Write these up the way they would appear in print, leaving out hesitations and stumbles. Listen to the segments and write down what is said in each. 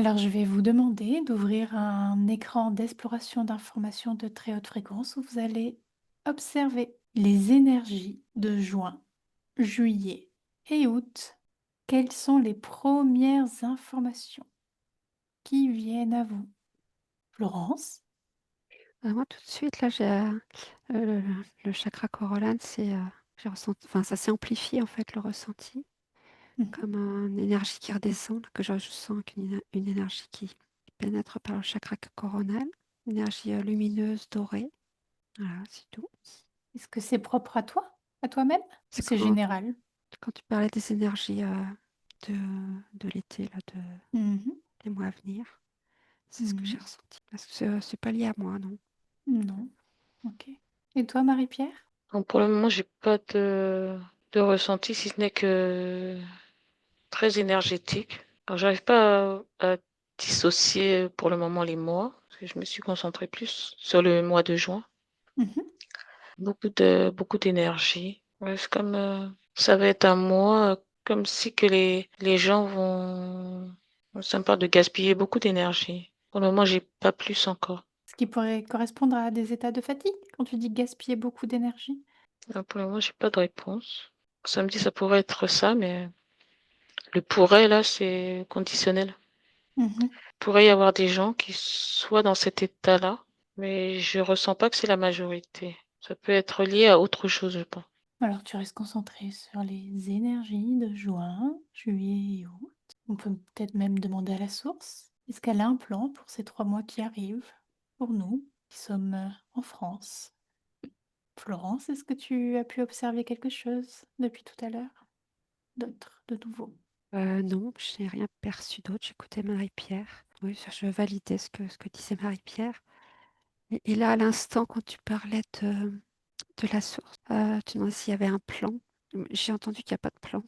Alors, je vais vous demander d'ouvrir un écran d'exploration d'informations de très haute fréquence où vous allez observer les énergies de juin, juillet et août. Quelles sont les premières informations qui viennent à vous? Florence? Moi, tout de suite, là, j'ai, le chakra corollaire, j'ai ressenti enfin, ça s'est amplifié, en fait, le ressenti, Mhm, comme une énergie qui redescend, là, que je sens une énergie qui pénètre par le chakra coronal, une énergie, lumineuse, dorée. Voilà, c'est tout. est-ce que c'est propre à toi, à toi-même, ou C'est c'est général? quand tu parlais des énergies, de de l'été, là, Mhm, des mois à venir, c'est ce que j'ai mhm, ressenti. Parce que c'est pas lié à moi, non. non, ok. Et toi, Marie-Pierre? Donc pour le moment, j'ai pas de ressenti, si ce n'est que très énergétique. Alors, j'arrive pas à dissocier pour le moment les mois, parce que je me suis concentrée plus sur le mois de juin. Mhm. Beaucoup d'énergie. Ouais, c'est comme ça va être un mois comme si que les gens vont. Ça me parle de gaspiller beaucoup d'énergie. Pour le moment, j'ai pas plus encore. Ce qui pourrait correspondre à des états de fatigue quand tu dis gaspiller beaucoup d'énergie? Pour le moment, j'ai pas de réponse. Ça me dit ça pourrait être ça, mais le pourrait là, c'est conditionnel. Mhm. Pourrait y avoir des gens qui soient dans cet état-là, mais je ressens pas que c'est la majorité. Ça peut être lié à autre chose, je pense. Alors, tu restes concentré sur les énergies de juin, juillet et août. On peut peut-être même demander à la source. Est-ce qu'elle a un plan pour ces 3 mois qui arrivent? Pour nous, qui sommes en France. Florence, est-ce que tu as pu observer quelque chose depuis tout à l'heure? D'autre, de nouveau? Non, je n'ai rien perçu d'autre. J'écoutais Marie-Pierre. Oui, je validais ce que disait Marie-Pierre. Et là, à l'instant, quand tu parlais de la source, tu demandais s'il y avait un plan. J'ai entendu qu'il n'y a pas de plan.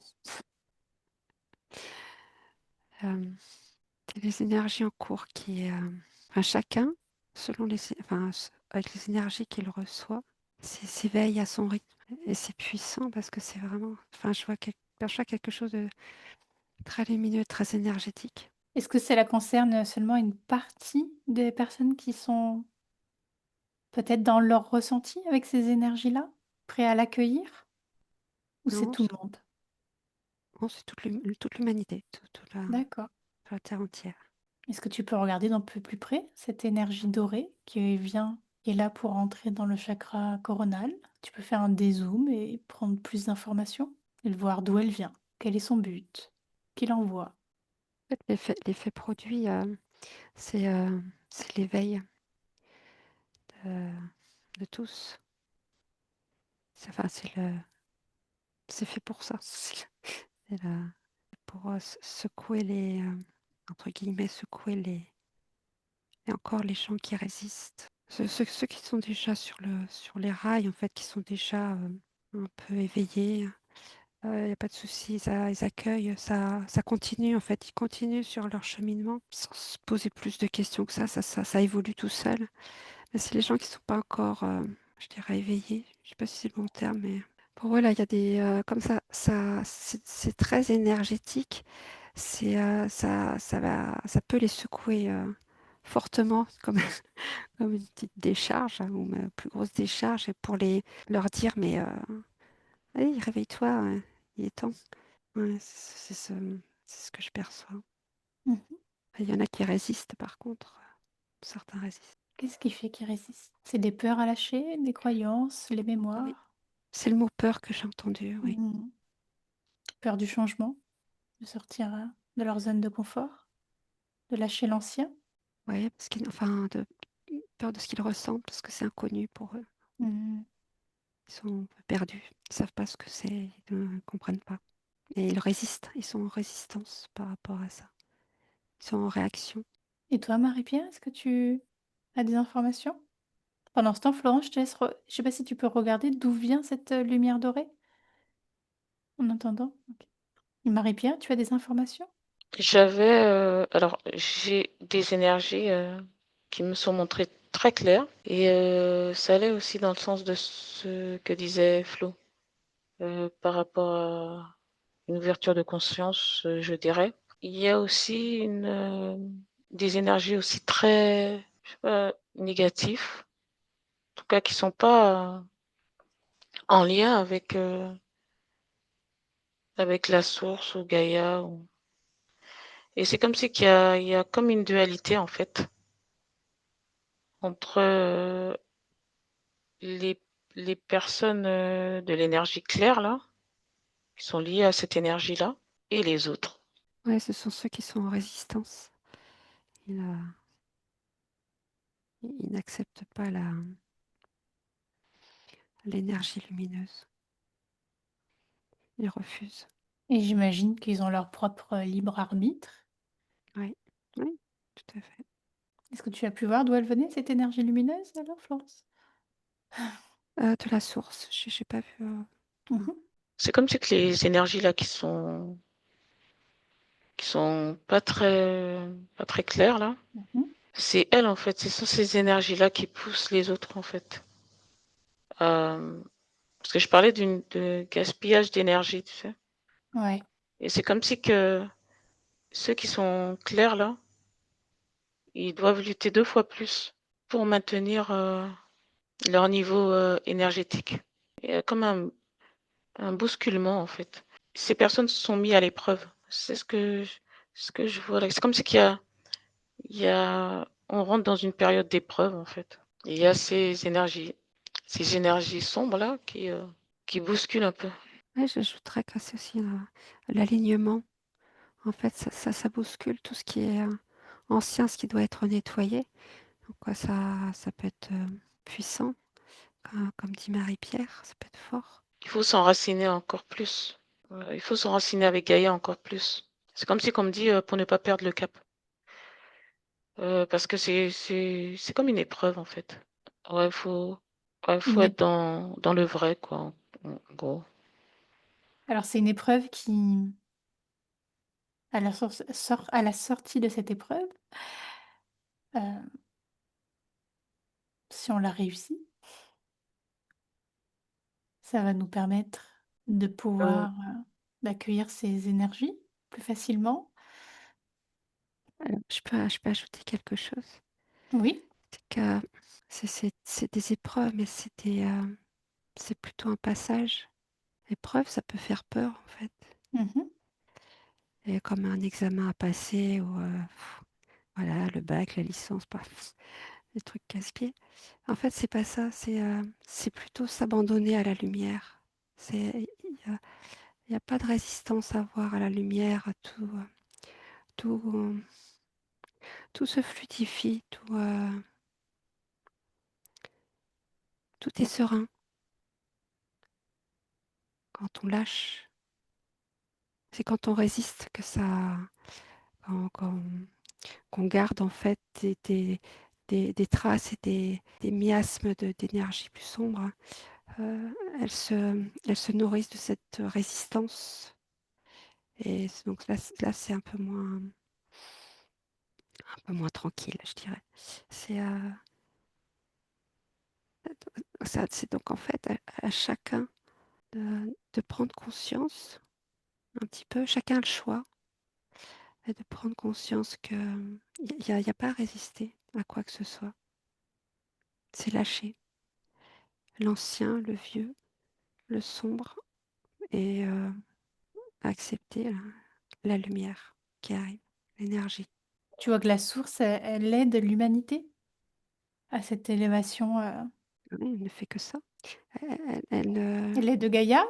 Euh, c'est les énergies en cours enfin, chacun, avec les énergies qu'il reçoit, s'éveille à son rythme. Et c'est puissant parce que c'est vraiment, enfin, je vois quelque chose de très lumineux, très énergétique. Est-ce que cela concerne seulement une partie des personnes qui sont peut-être dans leur ressenti avec ces énergies-là, prêts à l'accueillir? Ou c'est Non, tout le monde? non, c'est toute l'humanité, D'accord. toute la Terre entière. Est-ce que tu peux regarder d'un peu plus près cette énergie dorée qui vient est là pour entrer dans le chakra coronal? Tu peux faire un dézoom et prendre plus d'informations et voir d'où elle vient, quel est son but, qui l'envoie. En fait, l'effet produit, c'est l'éveil de, de tous. Enfin, c'est fait pour ça. C'est pour secouer entre guillemets, secouer et encore les gens qui résistent. Ceux qui sont déjà sur les rails, en fait, qui sont déjà un peu éveillés, il n'y a pas de souci, ils accueillent, ça continue, en fait, ils continuent sur leur cheminement sans se poser plus de questions que ça évolue tout seul. Mais c'est les gens qui ne sont pas encore, je dirais, éveillés. Je ne sais pas si c'est le bon terme, mais pour eux, là, il y a comme c'est très énergétique. Ça peut les secouer fortement, comme, comme une petite décharge, hein, ou une plus grosse décharge, et pour leur dire, mais allez, réveille-toi, il est temps. Ouais, c'est ce que je perçois. Mhm. Il y en a qui résistent, par contre. Certains résistent. Qu'est-ce qui fait qu'ils résistent? C'est des peurs à lâcher, des croyances, les Oui, mémoires, c'est le mot peur que j'ai entendu, oui. mhm, peur du changement, de sortir de leur zone de confort, de lâcher l'ancien. Oui, enfin, peur de ce qu'ils ressentent, parce que c'est inconnu pour eux. Mhm. Ils sont perdus, ils ne savent pas ce que c'est, ils ne comprennent pas. Et ils résistent, ils sont en résistance par rapport à ça. Ils sont en réaction. Et toi, Marie-Pierre, est-ce que tu as des informations? Pendant ce temps, Florence, je te laisse je sais pas si tu peux regarder d'où vient cette, lumière dorée? En attendant? OK. Et Marie-Pierre, tu as des informations? Alors, j'ai des énergies qui me sont montrées très claires et ça allait aussi dans le sens de ce que disait Flo par rapport à une ouverture de conscience, je dirais. Il y a aussi des énergies aussi très, je sais pas, négatives, en tout cas qui sont pas en lien avec la source ou Gaïa. Et c'est comme si il y a comme une dualité en fait entre les, les personnes de l'énergie claire là, qui sont liées à cette énergie-là, et les autres. Ouais, ce sont ceux qui sont en résistance. Ils, ils n'acceptent pas l'énergie lumineuse. Ils refusent. Et j'imagine qu'ils ont leur propre libre arbitre. Oui, oui, tout à fait. Est-ce que tu as pu voir d'où elle venait, cette énergie lumineuse, alors, Florence? De la source, j'ai pas vu. Mmh. C'est comme si que les énergies là qui sont pas très claires là, Mmh. c'est elles en fait, ce sont ces énergies là qui poussent les autres en fait. Parce que je parlais de gaspillage d'énergie, tu sais. Ouais. Et c'est comme si que ceux qui sont clairs là, ils doivent lutter 2 fois plus pour maintenir leur niveau énergétique. Il y a comme un bousculement en fait. Ces personnes se sont mis à l'épreuve. Ce que je vois là. C'est comme si on rentre dans une période d'épreuve en fait. Et il y a ces énergies sombres là qui bousculent un peu. Ouais, j'ajouterais que c'est aussi l'alignement. En fait, ça bouscule tout ce qui est ancien, ce qui doit être nettoyé. Donc, quoi, ça peut être puissant, comme dit Marie-Pierre, ça peut être fort. Il faut s'enraciner encore plus. Il faut s'enraciner avec Gaïa encore plus. C'est comme si, comme dit, pour ne pas perdre le cap. Parce que c'est comme une épreuve, en fait. Ouais, faut Une être ép dans le vrai, quoi, en gros. Alors c'est une épreuve qui, à la sortie de cette épreuve, heu, si on la réussit, ça va nous permettre de Heu, pouvoir, d'accueillir ces énergies plus facilement. Alors, je peux ajouter quelque chose. Oui. C'est que c'est des épreuves, mais c'est plutôt un passage. Épreuve, ça peut faire peur, en fait. Mmh. Et comme un examen à passer ou voilà, le bac, la licence, paf, des trucs casse-pieds. En fait, c'est pas ça, c'est plutôt s'abandonner à la lumière. Il y a pas de résistance à voir à la lumière, tout, tout se fluidifie, tout est serein quand on lâche. C'est quand on résiste que ça, quand qu'on garde en fait des traces et des miasmes d'énergie plus sombre. Elles se nourrissent de cette résistance. Et donc c'est un peu moins tranquille, je dirais. C'est c'est donc en fait à chacun de prendre conscience un petit peu, chacun a le choix, et de prendre conscience que il y a pas à résister à quoi que ce soit. C'est lâcher l'ancien, le vieux, le sombre, et accepter la lumière qui arrive, l'énergie. Tu vois que la source, elle aide l'humanité à cette élévation, Oui, elle ne fait que ça. Elle ne, elle aide Gaïa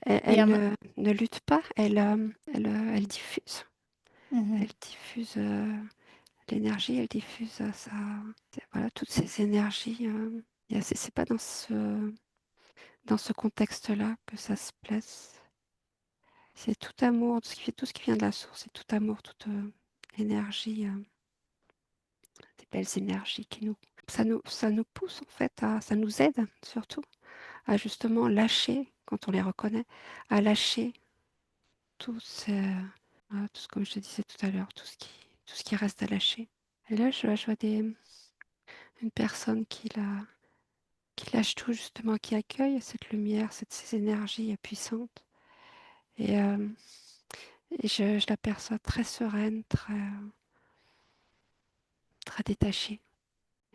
et elle à ma ne lutte pas, elle diffuse. mmh. Elle diffuse l'énergie, elle diffuse voilà, toutes ces énergies. C'est pas dans ce contexte-là que ça se place. C'est tout amour, tout ce qui vient de la source, c'est tout amour, toute énergie, des belles énergies ça nous pousse en fait, ça nous aide surtout à justement lâcher, quand on les reconnaît, à lâcher tout ce, comme je te disais tout à l'heure, tout ce qui reste à lâcher. Et là, je vois une personne qui lâche tout justement, qui accueille cette lumière, ces énergies puissantes. Et, je l'aperçois très sereine, très, très détachée.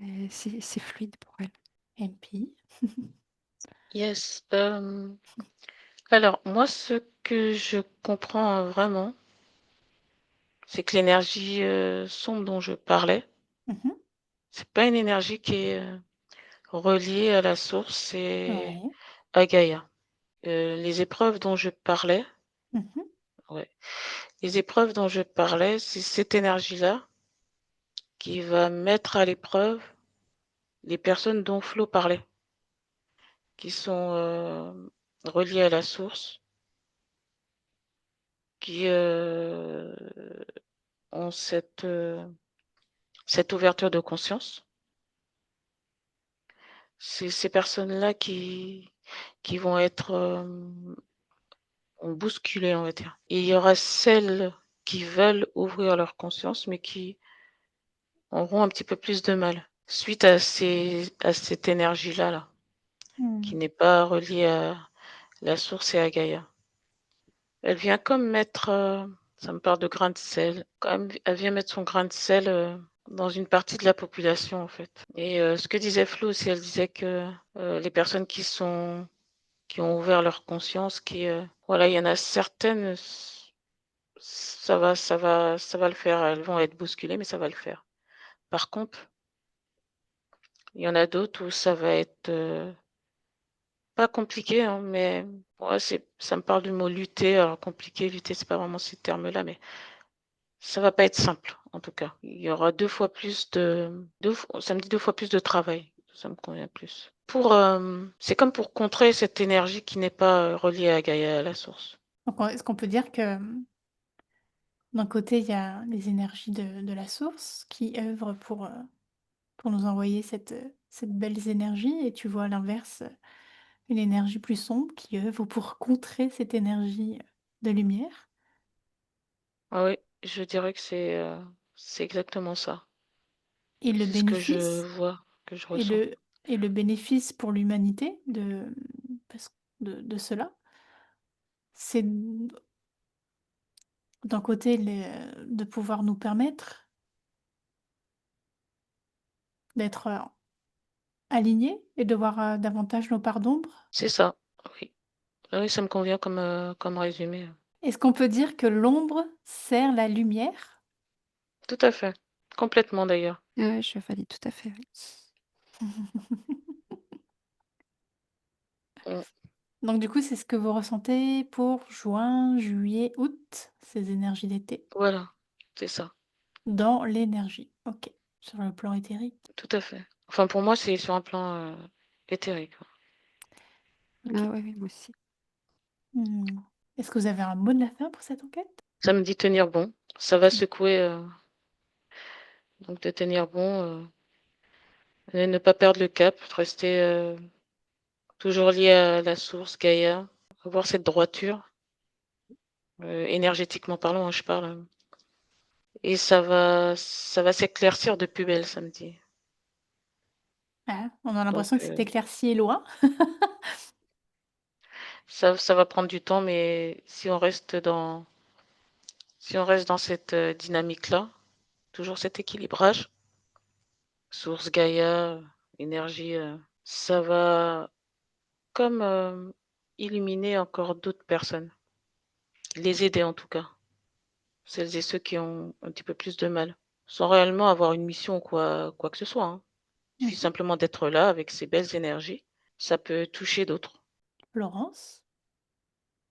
Et c'est fluide pour elle. MP. Yes. Alors, moi, ce que je comprends vraiment, c'est que l'énergie sombre dont je parlais, Mhm. c'est pas une énergie qui est reliée à la source, c'est Ouais. à Gaïa. Les épreuves dont je parlais, Mhm. ouais, les épreuves dont je parlais, c'est cette énergie-là qui va mettre à l'épreuve les personnes dont Flo parlait, qui sont reliées à la source, qui ont cette ouverture de conscience. C'est ces personnes-là qui vont être bousculées, on va dire. Et il y aura celles qui veulent ouvrir leur conscience, mais qui auront un petit peu plus de mal suite à cette énergie-là, là, qui Hmm. n'est pas reliée à la source et à Gaïa. Elle vient comme mettre, ça me parle de grain de sel, comme elle vient mettre son grain de sel dans une partie de la population en fait. Et ce que disait Flo aussi, elle disait que les personnes qui ont ouvert leur conscience, voilà, il y en a certaines, ça va le faire. Elles vont être bousculées, mais ça va le faire. Par contre, il y en a d'autres où ça va être pas compliqué, hein, mais ouais, ça me parle du mot lutter. Alors compliqué, lutter, c'est pas vraiment ces termes-là, mais ça va pas être simple, en tout cas. Il y aura 2 fois plus ça me dit 2 fois plus de travail. Ça me convient plus. C'est comme pour contrer cette énergie qui n'est pas reliée à Gaïa, à la source. Donc, est-ce qu'on peut dire que d'un côté, il y a les énergies de la source qui œuvrent pour nous envoyer cette belles énergies et tu vois à l'inverse, une énergie plus sombre qui œuvre pour contrer cette énergie, de lumière Ah oui, je dirais que c'est exactement ça. et le C'est ce que je bénéfice vois, que je et ressens. le bénéfice pour l'humanité parce de cela, c'est d'un côté de pouvoir nous permettre d'être, alignés et de voir, davantage nos parts d'ombre. C'est ça, oui. Ah oui, ça me convient comme résumé. Est-ce qu'on peut dire que l'ombre sert la lumière? Tout à fait. Complètement d'ailleurs. Ouais, je valide tout à fait, oui. Mmh. Donc du coup, c'est ce que vous ressentez pour juin, juillet, août, ces énergies d'été, Voilà, c'est ça, dans l'énergie. OK. Sur le plan éthérique. tout à fait. Enfin pour moi, c'est sur un plan, éthérique. OK. Ah ouais, oui, moi aussi. Mmh. Est-ce que vous avez un mot de la fin pour cette enquête? Ça me dit tenir bon. Ça va secouer, donc de tenir bon, et ne pas perdre le cap, rester, toujours lié à la source, Gaïa, avoir cette droiture, énergétiquement parlant, hein, je parle, et ça va s'éclaircir de plus belle, ça me dit. Ah, on a Donc l'impression que c'est éclairci et loin. ça va prendre du temps, mais si on reste dans cette, dynamique-là, toujours cet équilibrage, source Gaïa, énergie, ça va comme, illuminer encore d'autres personnes. Les aider en tout cas, celles et ceux qui ont un petit peu plus de mal, sans réellement avoir une mission ou quoi que ce soit, hein. Il suffit Mmh. simplement d'être là avec ces belles énergies, ça peut toucher d'autres. Florence?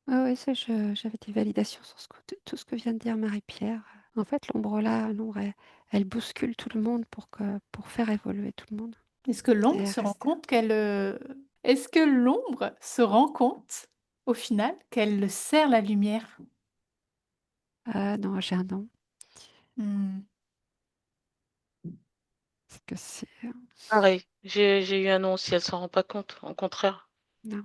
Ah ouais, ça, j'avais des validations sur tout ce que vient de dire Marie-Pierre. En fait, l'ombre, elle bouscule tout le monde pour faire évoluer tout le monde. Est-ce que l'ombre Et se rend reste. compte qu'elle, est-ce que l'ombre se rend compte, au final, qu'elle sert la lumière? Ah non, j'ai un nom. Mmh. Parce que c'est. Pareil, j'ai eu un non aussi, elle s'en rend pas compte, au contraire. Non.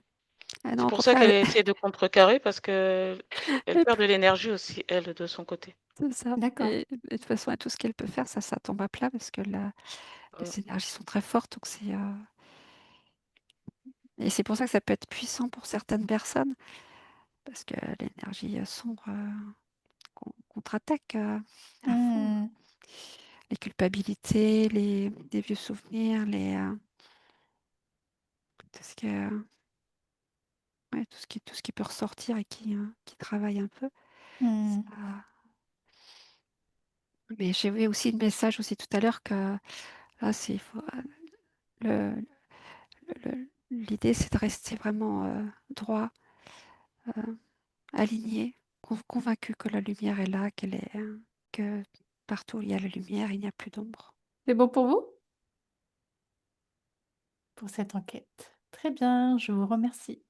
Ah non, C'est au pour ça contraire, qu'elle essaie de contrecarrer parce qu'elle elle perd peut- de l'énergie aussi, elle, de son côté. c'est ça. D'accord. Et de toute façon, tout ce qu'elle peut faire, ça tombe à plat parce que Mmh. les énergies sont très fortes. Donc et c'est pour ça que ça peut être puissant pour certaines personnes. Parce que l'énergie sombre contre-attaque à fond. Mmh. les culpabilités, les vieux souvenirs, tout ce qui, ouais, tout ce qui peut ressortir et qui travaille un peu. Hmm. Ça- Mais j'ai vu aussi le message aussi tout à l'heure que là, le, l'idée, c'est de rester vraiment droit, euh, aligné, convaincu que la lumière est là, que partout où il y a la lumière, il n'y a plus d'ombre. C'est bon pour vous? Pour cette enquête. Très bien, je vous remercie.